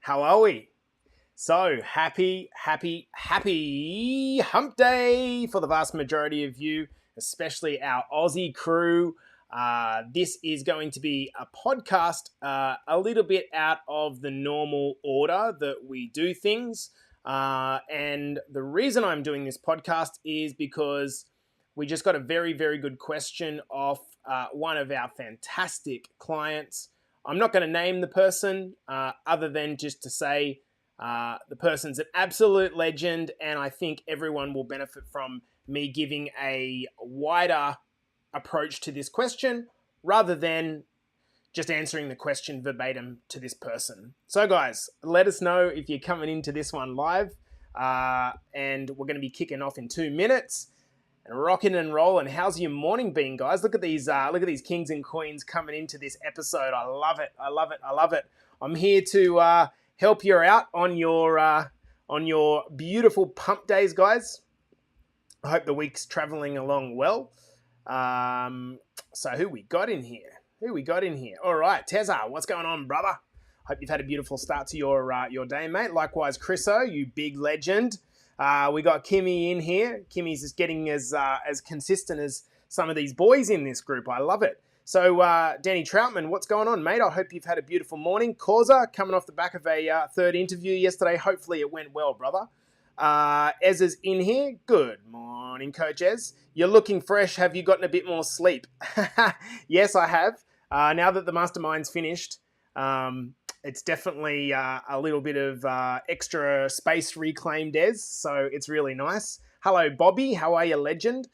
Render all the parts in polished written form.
How are we? So happy hump day for the vast majority of you, especially our Aussie crew. This is going to be a podcast a little bit out of the normal order that we do things. And the reason I'm doing this podcast is because we just got a very, very good question off one of our fantastic clients. I'm not going to name the person other than just to say the person's an absolute legend, and I think everyone will benefit from me giving a wider approach to this question rather than just answering the question verbatim to this person. So guys, let us know if you're coming into this one live, and we're going to be kicking off in 2 minutes. And rocking and rolling. How's your morning been, guys? Look at these kings and queens coming into this episode. I love it. I love it. I love it. I'm here to help you out on your beautiful pump days, guys. I hope the week's traveling along well. So who we got in here? All right, Tezza, what's going on, brother? Hope you've had a beautiful start to your day, mate. Likewise, Chriso, you big legend. We got Kimmy in here. Kimmy's just getting as consistent as some of these boys in this group. I love it. So, Danny Troutman, what's going on, mate? I hope you've had a beautiful morning. Causa, coming off the back of a third interview yesterday. Hopefully it went well, brother. Ez is in here. Good morning, Coach Ez. You're looking fresh. Have you gotten a bit more sleep? Yes, I have. Now that the mastermind's finished, it's definitely a little bit of extra space reclaimed, Des, so it's really nice. Hello, Bobby. How are you, legend?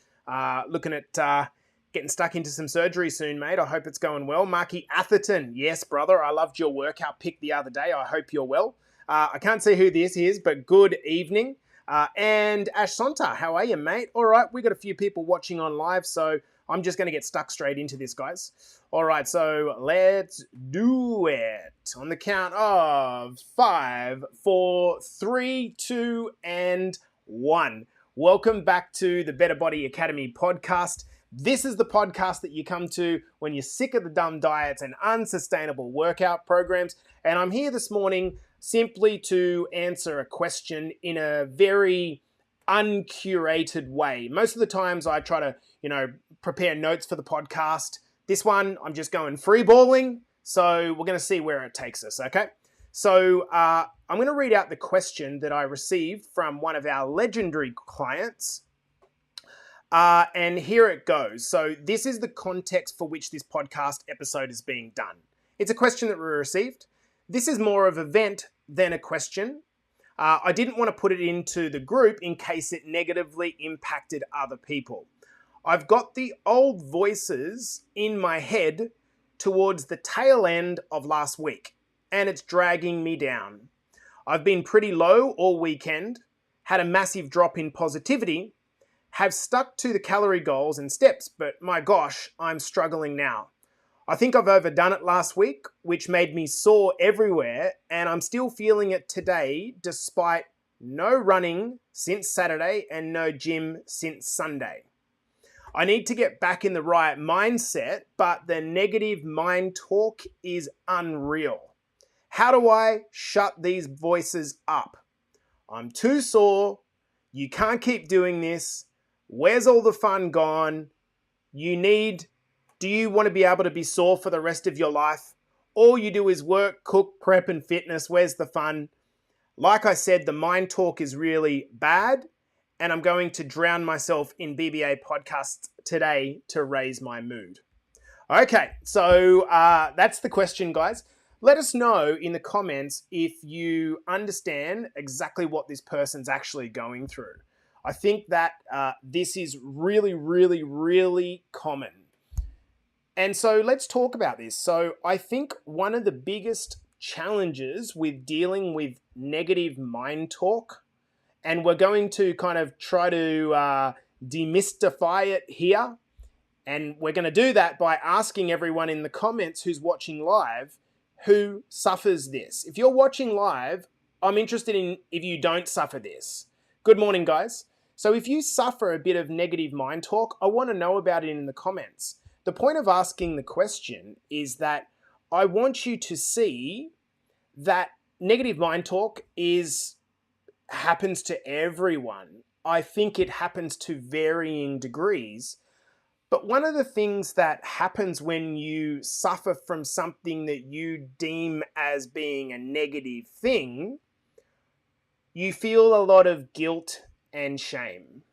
Looking at getting stuck into some surgery soon, mate. I hope it's going well. Marky Atherton. Yes, brother. I loved your workout pick the other day. I hope you're well. I can't see who this is, but good evening. And Ash Sonta, how are you, mate? All right, we got a few people watching on live, so I'm just going to get stuck straight into this, guys. All right, so let's do it. On the count of 5, 4, 3, 2, and 1. Welcome back to the Better Body Academy podcast. This is the podcast that you come to when you're sick of the dumb diets and unsustainable workout programs. And I'm here this morning simply to answer a question in a very uncurated way. Most of the times I try to, prepare notes for the podcast. This one, I'm just going free balling, so we're going to see where it takes us, okay? So I'm going to read out the question that I received from one of our legendary clients, and here it goes. So this is the context for which this podcast episode is being done. It's a question that we received. This is more of a vent than a question. I didn't want to put it into the group in case it negatively impacted other people. I've got the old voices in my head towards the tail end of last week, and it's dragging me down. I've been pretty low all weekend, had a massive drop in positivity, have stuck to the calorie goals and steps, but my gosh, I'm struggling now. I think I've overdone it last week, which made me sore everywhere, and I'm still feeling it today despite no running since Saturday and no gym since Sunday. I need to get back in the right mindset, but the negative mind talk is unreal. How do I shut these voices up? I'm too sore. You can't keep doing this. Where's all the fun gone? Do you want to be able to be sore for the rest of your life? All you do is work, cook, prep, and fitness. Where's the fun? Like I said, the mind talk is really bad, and I'm going to drown myself in BBA podcasts today to raise my mood. Okay, so that's the question, guys. Let us know in the comments if you understand exactly what this person's actually going through. I think that this is really, really, really common. And so let's talk about this. So I think one of the biggest challenges with dealing with negative mind talk, and we're going to kind of try to demystify it here, and we're going to do that by asking everyone in the comments who's watching live who suffers this. If you're watching live, I'm interested in if you don't suffer this. Good morning, guys. So if you suffer a bit of negative mind talk, I want to know about it in the comments. The point of asking the question is that I want you to see that negative mind talk happens to everyone. I think it happens to varying degrees. But one of the things that happens when you suffer from something that you deem as being a negative thing, you feel a lot of guilt and shame.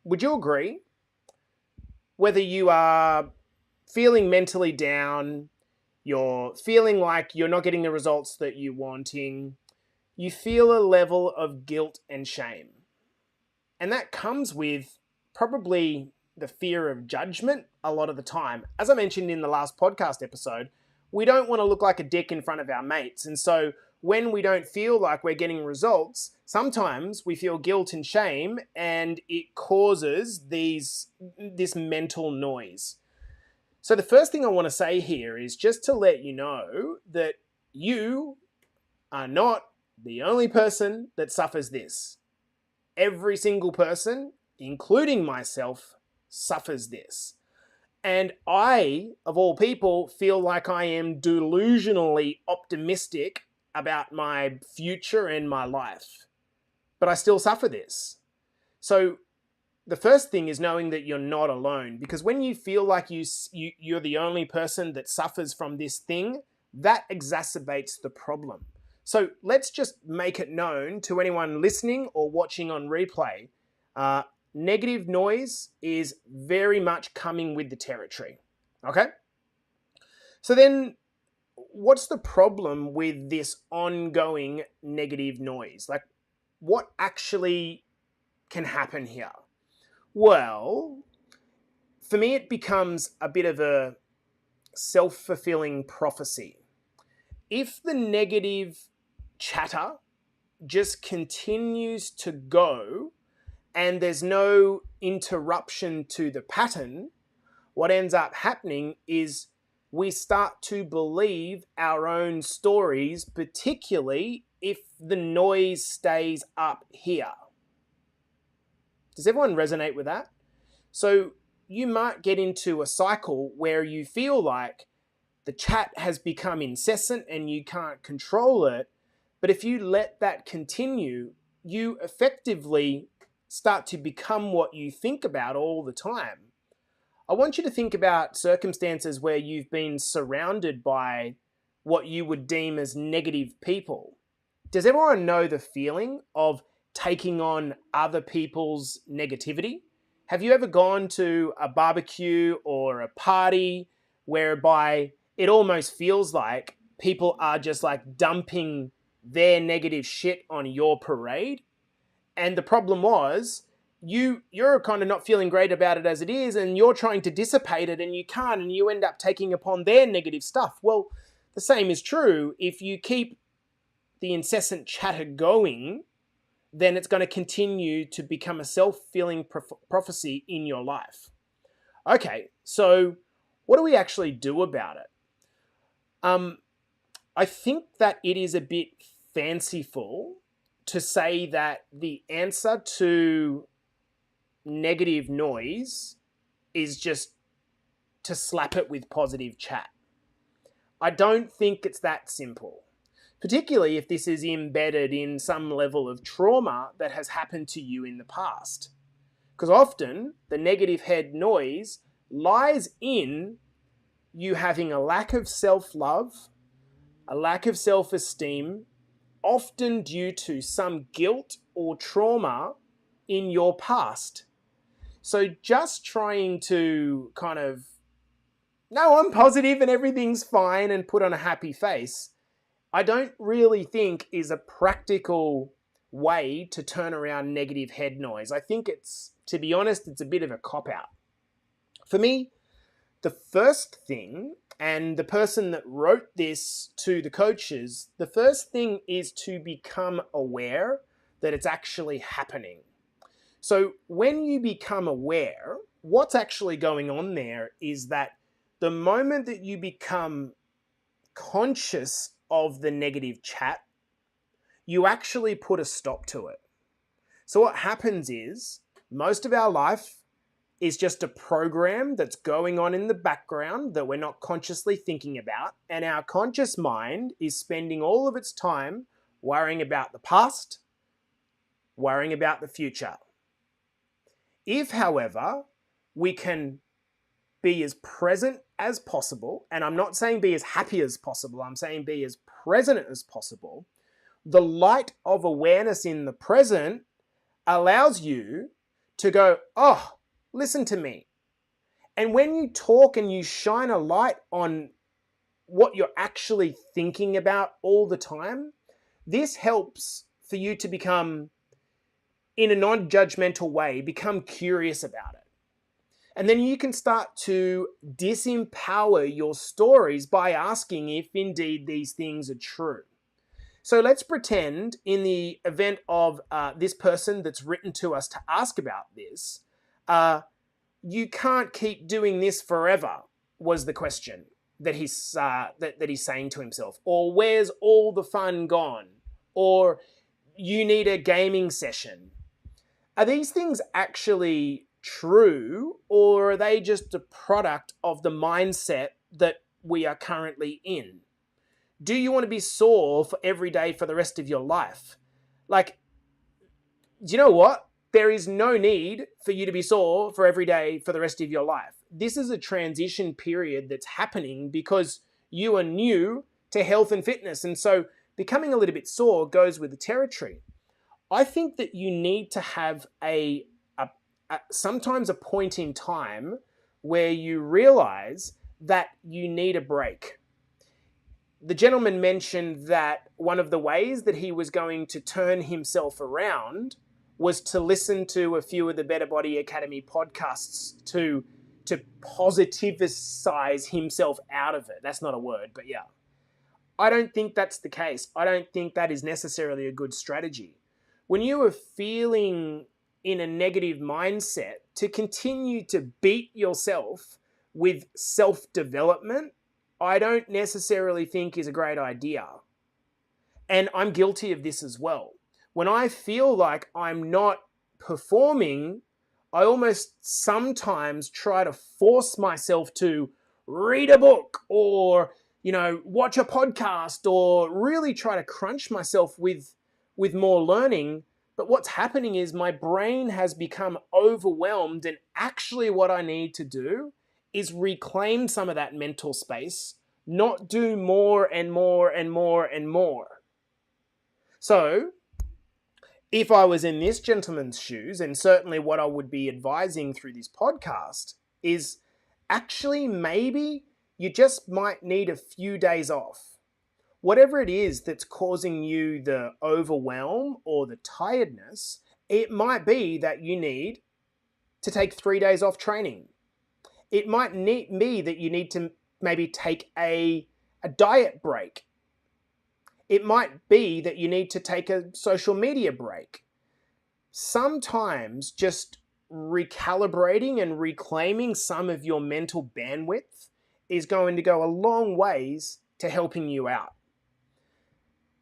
Would you agree? Whether you are feeling mentally down, you're feeling like you're not getting the results that you're wanting, you feel a level of guilt and shame. And that comes with probably the fear of judgment a lot of the time. As I mentioned in the last podcast episode, we don't want to look like a dick in front of our mates. And so when we don't feel like we're getting results, sometimes we feel guilt and shame, and it causes this mental noise. So the first thing I want to say here is just to let you know that you are not the only person that suffers this. Every single person, including myself, suffers this. And I, of all people, feel like I am delusionally optimistic about my future and my life. But I still suffer this. So the first thing is knowing that you're not alone. Because when you feel like you're the only person that suffers from this thing, that exacerbates the problem. So let's just make it known to anyone listening or watching on replay. Negative noise is very much coming with the territory. Okay? So then, what's the problem with this ongoing negative noise? Like, what actually can happen here? Well, for me, it becomes a bit of a self-fulfilling prophecy. If the negative chatter just continues to go and there's no interruption to the pattern, what ends up happening is we start to believe our own stories, particularly if the noise stays up here. Does everyone resonate with that? So you might get into a cycle where you feel like the chat has become incessant and you can't control it, but if you let that continue, you effectively start to become what you think about all the time. I want you to think about circumstances where you've been surrounded by what you would deem as negative people. Does everyone know the feeling of taking on other people's negativity? Have you ever gone to a barbecue or a party whereby it almost feels like people are just like dumping their negative shit on your parade? And the problem was, you're kind of not feeling great about it as it is, and you're trying to dissipate it, and you can't, and you end up taking upon their negative stuff. Well, the same is true. If you keep the incessant chatter going, then it's going to continue to become a self-fulfilling prophecy in your life. Okay, so what do we actually do about it? I think that it is a bit fanciful to say that the answer to negative noise is just to slap it with positive chat. I don't think it's that simple, particularly if this is embedded in some level of trauma that has happened to you in the past. Because often the negative head noise lies in you having a lack of self-love, a lack of self-esteem, often due to some guilt or trauma in your past. So just trying to kind of, no, I'm positive and everything's fine and put on a happy face, I don't really think is a practical way to turn around negative head noise. I think it's, to be honest, it's a bit of a cop-out. For me, the first thing, and the person that wrote this to the coaches, the first thing is to become aware that it's actually happening. So when you become aware, what's actually going on there is that the moment that you become conscious of the negative chat, you actually put a stop to it. So what happens is, most of our life is just a program that's going on in the background that we're not consciously thinking about, and our conscious mind is spending all of its time worrying about the past, worrying about the future. If, however, we can be as present as possible, and I'm not saying be as happy as possible, I'm saying be as present as possible, the light of awareness in the present allows you to go, oh, listen to me. And when you talk and you shine a light on what you're actually thinking about all the time, this helps for you to become, in a non-judgmental way, become curious about it. And then you can start to disempower your stories by asking if indeed these things are true. So let's pretend in the event of this person that's written to us to ask about this, you can't keep doing this forever, was the question that he's saying to himself. Or where's all the fun gone? Or you need a gaming session. Are these things actually true, or are they just a product of the mindset that we are currently in? Do you want to be sore for every day for the rest of your life? Like, do you know what? There is no need for you to be sore for every day for the rest of your life. This is a transition period that's happening because you are new to health and fitness. And so becoming a little bit sore goes with the territory. I think that you need to have sometimes a point in time where you realize that you need a break. The gentleman mentioned that one of the ways that he was going to turn himself around was to listen to a few of the Better Body Academy podcasts to positivize himself out of it. That's not a word, but yeah. I don't think that's the case. I don't think that is necessarily a good strategy. When you are feeling in a negative mindset, to continue to beat yourself with self-development, I don't necessarily think is a great idea. And I'm guilty of this as well. When I feel like I'm not performing, I almost sometimes try to force myself to read a book or, watch a podcast or really try to crunch myself with more learning. But what's happening is my brain has become overwhelmed, and actually what I need to do is reclaim some of that mental space, not do more and more and more and more. So if I was in this gentleman's shoes, and certainly what I would be advising through this podcast is actually maybe you just might need a few days off. Whatever it is that's causing you the overwhelm or the tiredness, it might be that you need to take 3 days off training. It might be that you need to maybe take a diet break. It might be that you need to take a social media break. Sometimes just recalibrating and reclaiming some of your mental bandwidth is going to go a long ways to helping you out.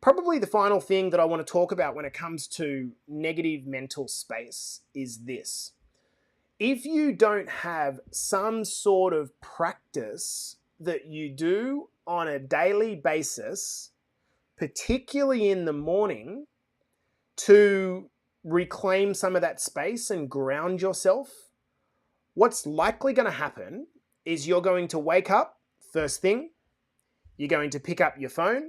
Probably the final thing that I want to talk about when it comes to negative mental space is this. If you don't have some sort of practice that you do on a daily basis, particularly in the morning, to reclaim some of that space and ground yourself, what's likely going to happen is you're going to wake up first thing, you're going to pick up your phone,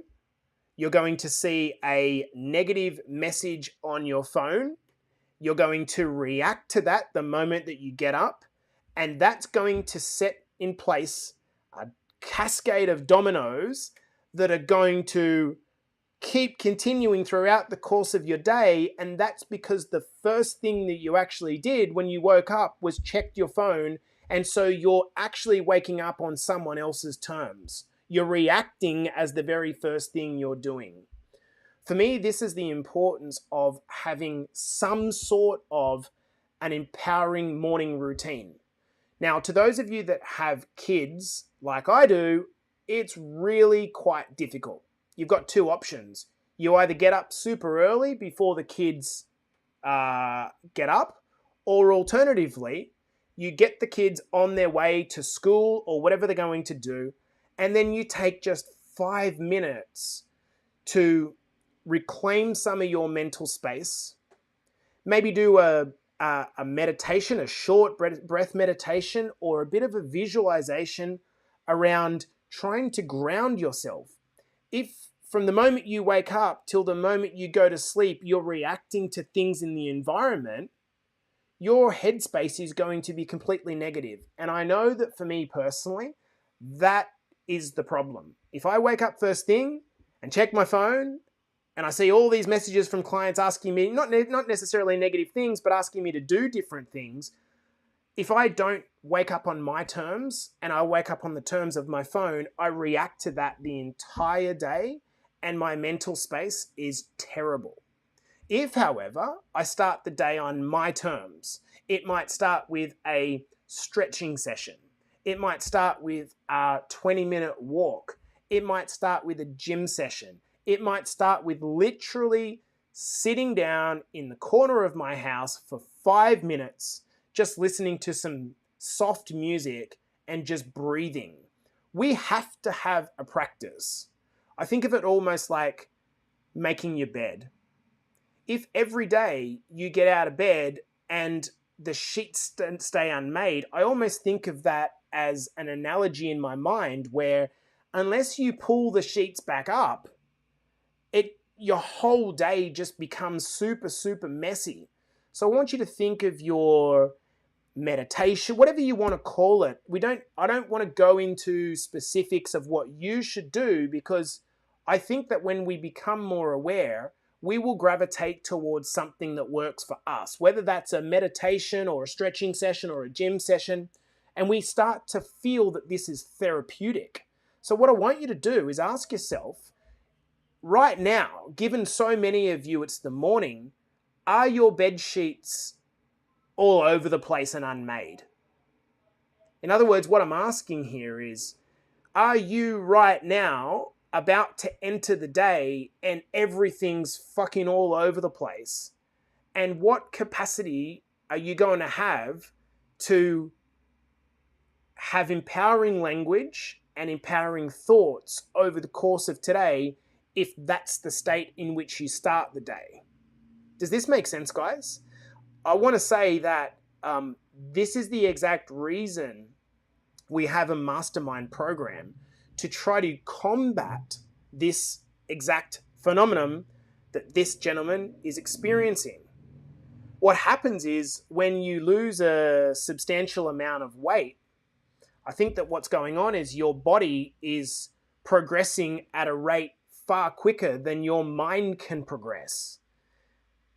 you're going to see a negative message on your phone. You're going to react to that the moment that you get up, and that's going to set in place a cascade of dominoes that are going to keep continuing throughout the course of your day. And that's because the first thing that you actually did when you woke up was checked your phone. And so you're actually waking up on someone else's terms. You're reacting as the very first thing you're doing. For me, this is the importance of having some sort of an empowering morning routine. Now, to those of you that have kids like I do, it's really quite difficult. You've got two options. You either get up super early before the kids get up, or alternatively, you get the kids on their way to school or whatever they're going to do, and then you take just 5 minutes to reclaim some of your mental space. Maybe do a meditation, a short breath meditation, or a bit of a visualization around trying to ground yourself. If from the moment you wake up till the moment you go to sleep, you're reacting to things in the environment, your headspace is going to be completely negative. And I know that for me personally, that is the problem. If I wake up first thing and check my phone and I see all these messages from clients asking me, not necessarily negative things, but asking me to do different things, if I don't wake up on my terms and I wake up on the terms of my phone, I react to that the entire day and my mental space is terrible. If, however, I start the day on my terms, it might start with a stretching session. It might start with a 20-minute walk. It might start with a gym session. It might start with literally sitting down in the corner of my house for 5 minutes, just listening to some soft music and just breathing. We have to have a practice. I think of it almost like making your bed. If every day you get out of bed and the sheets stay unmade, I almost think of that as an analogy in my mind where unless you pull the sheets back up, your whole day just becomes super, super messy. So I want you to think of your meditation, whatever you want to call it. I don't want to go into specifics of what you should do because I think that when we become more aware, we will gravitate towards something that works for us, whether that's a meditation or a stretching session or a gym session, and we start to feel that this is therapeutic. So what I want you to do is ask yourself, right now, given so many of you it's the morning, are your bed sheets all over the place and unmade? In other words, what I'm asking here is, are you right now about to enter the day and everything's fucking all over the place? And what capacity are you going to have empowering language and empowering thoughts over the course of today if that's the state in which you start the day? Does this make sense, guys? I want to say that this is the exact reason we have a mastermind program to try to combat this exact phenomenon that this gentleman is experiencing. What happens is when you lose a substantial amount of weight, I think that what's going on is your body is progressing at a rate far quicker than your mind can progress.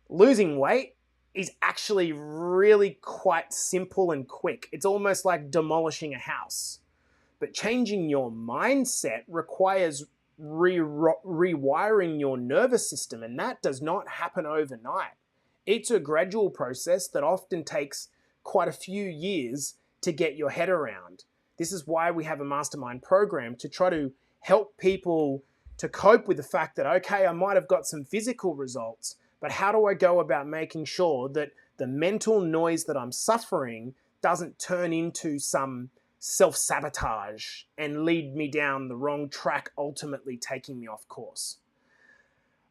Losing weight is actually really quite simple and quick. It's almost like demolishing a house. But changing your mindset requires rewiring your nervous system, and that does not happen overnight. It's a gradual process that often takes quite a few years to get your head around. This is why we have a mastermind program to try to help people to cope with the fact that, okay, I might have got some physical results, but how do I go about making sure that the mental noise that I'm suffering doesn't turn into some self-sabotage and lead me down the wrong track, ultimately taking me off course?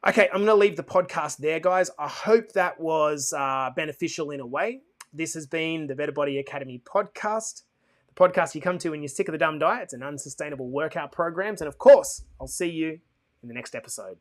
Okay, I'm going to leave the podcast there, guys. I hope that was beneficial in a way. This has been the Better Body Academy podcast. The podcast you come to when you're sick of the dumb diets and unsustainable workout programs. And of course, I'll see you in the next episode.